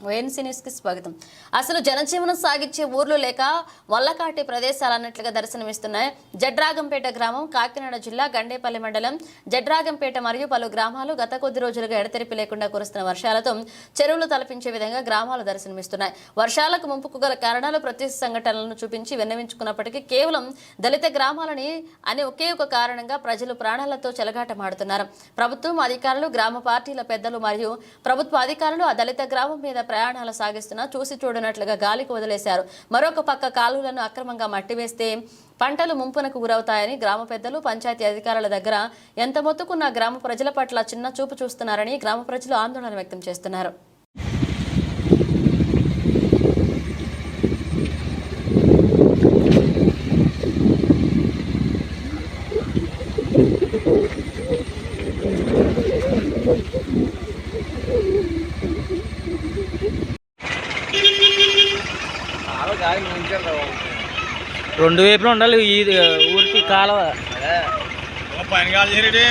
ఓఎన్సీ న్యూస్కి స్వాగతం. అసలు జనజీవనం సాగించే ఊర్లు లేక వల్లకాటి ప్రదేశాలన్నట్లుగా దర్శనమిస్తున్నాయి జడ్రాగంపేట గ్రామం. కాకినాడ జిల్లా గండేపల్లి మండలం జడ్రాగంపేట మరియు పలు గ్రామాలు గత కొద్ది రోజులుగా ఎడతెరిపి లేకుండా కురుస్తున్న వర్షాలతో చెరువులు తలపించే విధంగా గ్రామాలు దర్శనమిస్తున్నాయి. వర్షాలకు ముంపుకు గల కారణాలు ప్రత్యక్ష సంఘటనలను చూపించి విన్నవించుకున్నప్పటికీ కేవలం దళిత గ్రామాలని అని ఒకే ఒక కారణంగా ప్రజలు ప్రాణాలతో చెలగాటమాడుతున్నారు. ప్రభుత్వం అధికారులు, గ్రామ పార్టీల పెద్దలు మరియు ప్రభుత్వ అధికారులు ఆ దళిత గ్రామం మీద ప్రయాణాలు సాగిస్తున్నా చూసి చూడనట్లుగా గాలికి వదిలేశారు. మరొక పక్క కాలువలను అక్రమంగా మట్టివేస్తే పంటలు ముంపునకు గురవుతాయని గ్రామ పెద్దలు, పంచాయతీ అధికారుల దగ్గర ఎంత మొత్తుకున్నా గ్రామ ప్రజల పట్ల చిన్న చూపు చూస్తున్నారని గ్రామ ప్రజలు ఆందోళన వ్యక్తం చేస్తున్నారు. రెండు వైపులు ఉండాలి ఈ ఊరికి కాలువ. పైన కాదు చేరేటి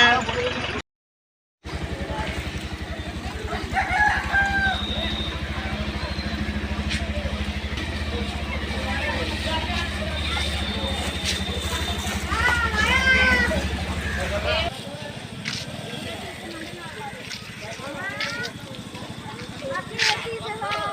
Happy